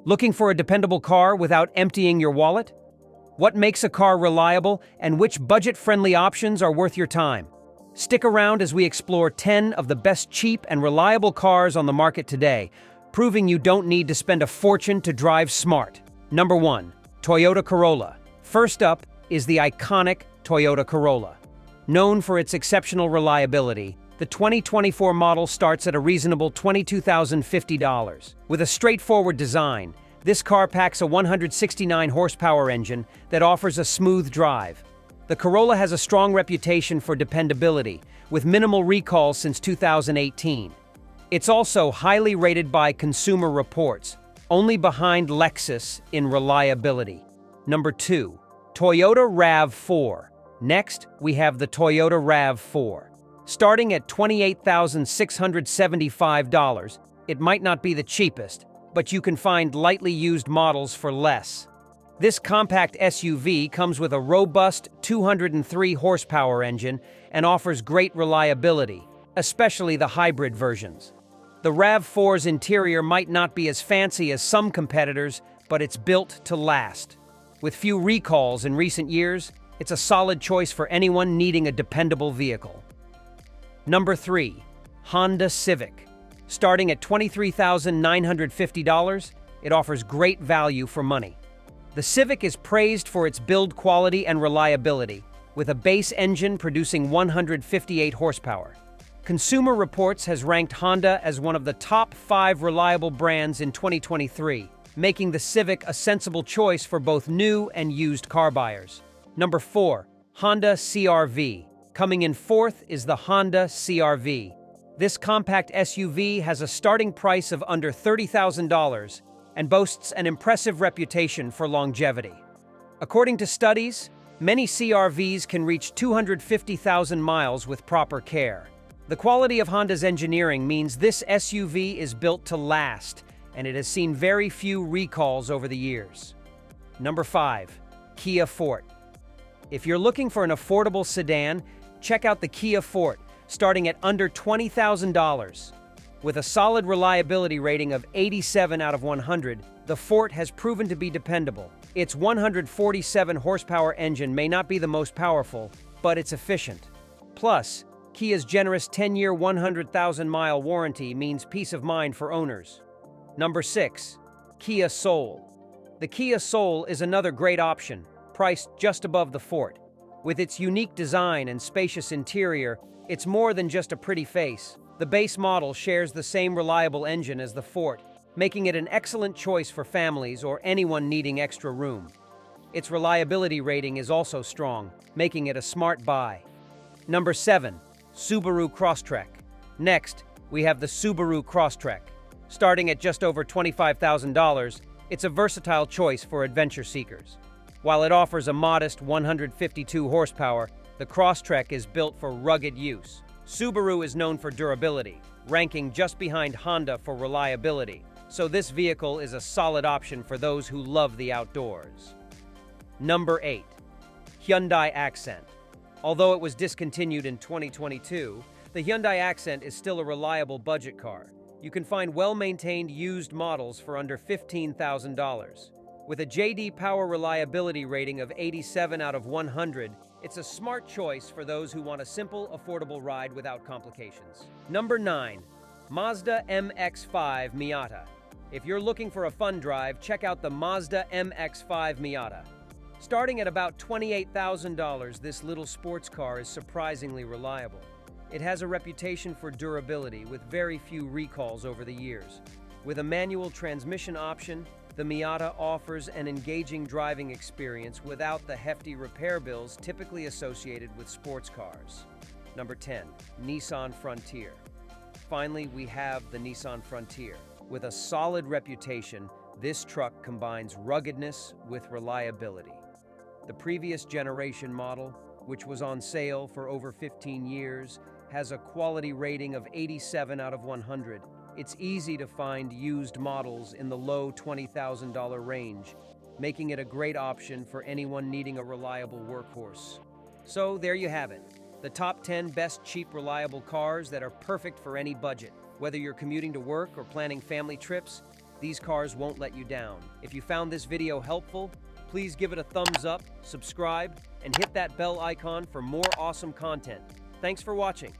Looking for a dependable car without emptying your wallet? What makes a car reliable and which budget-friendly options are worth your time? Stick around as we explore 10 of the best cheap and reliable cars on the market today, proving you don't need to spend a fortune to drive smart. Number 1. Toyota Corolla. First up is the iconic Toyota Corolla. Known for its exceptional reliability, the 2024 model starts at a reasonable $22,050. With a straightforward design, this car packs a 169 horsepower engine that offers a smooth drive. The Corolla has a strong reputation for dependability, with minimal recalls since 2018. It's also highly rated by Consumer Reports, only behind Lexus in reliability. Number 2. Toyota RAV4. Next, we have the Toyota RAV4. Starting at $28,675, it might not be the cheapest, but you can find lightly used models for less. This compact SUV comes with a robust 203 horsepower engine and offers great reliability, especially the hybrid versions. The RAV4's interior might not be as fancy as some competitors, but it's built to last. With few recalls in recent years, it's a solid choice for anyone needing a dependable vehicle. Number 3. Honda Civic. Starting at $23,950, it offers great value for money. The Civic is praised for its build quality and reliability, with a base engine producing 158 horsepower. Consumer Reports has ranked Honda as one of the top 5 reliable brands in 2023, making the Civic a sensible choice for both new and used car buyers. Number 4. Honda CR-V. Coming in fourth is the Honda CR-V. This compact SUV has a starting price of under $30,000 and boasts an impressive reputation for longevity. According to studies, many CR-Vs can reach 250,000 miles with proper care. The quality of Honda's engineering means this SUV is built to last, and it has seen very few recalls over the years. Number 5. Kia Forte. If you're looking for an affordable sedan, check out the Kia Forte, starting at under $20,000. With a solid reliability rating of 87 out of 100, the Forte has proven to be dependable. Its 147 horsepower engine may not be the most powerful, but it's efficient. Plus, Kia's generous 10-year, 100,000-mile warranty means peace of mind for owners. Number 6. Kia Soul. The Kia Soul is another great option, priced just above the Forte. With its unique design and spacious interior, it's more than just a pretty face. The base model shares the same reliable engine as the Forte, making it an excellent choice for families or anyone needing extra room. Its reliability rating is also strong, making it a smart buy. Number 7. Subaru Crosstrek. Next, we have the Subaru Crosstrek. Starting at just over $25,000, it's a versatile choice for adventure seekers. While it offers a modest 152 horsepower, the Crosstrek is built for rugged use. Subaru is known for durability, ranking just behind Honda for reliability, so this vehicle is a solid option for those who love the outdoors. Number 8. Hyundai Accent. Although it was discontinued in 2022, the Hyundai Accent is still a reliable budget car. You can find well-maintained used models for under $15,000. With a J.D. Power reliability rating of 87 out of 100, it's a smart choice for those who want a simple, affordable ride without complications. Number 9. Mazda MX5 Miata. If you're looking for a fun drive, check out the Mazda MX5 Miata. Starting at about $28,000, this little sports car is surprisingly reliable. It has a reputation for durability, with very few recalls over the years. With a manual transmission option, the Miata offers an engaging driving experience without the hefty repair bills typically associated with sports cars. Number 10. Nissan Frontier. Finally, we have the Nissan Frontier. With a solid reputation, this truck combines ruggedness with reliability. The previous generation model, which was on sale for over 15 years, has a quality rating of 87 out of 100. It's easy to find used models in the low $20,000 range, making it a great option for anyone needing a reliable workhorse. So there you have it, the top 10 best cheap reliable cars that are perfect for any budget. Whether you're commuting to work or planning family trips, These cars won't let you down. If you found this video helpful, please give it a thumbs up, subscribe, and hit that bell icon for more awesome content. Thanks for watching.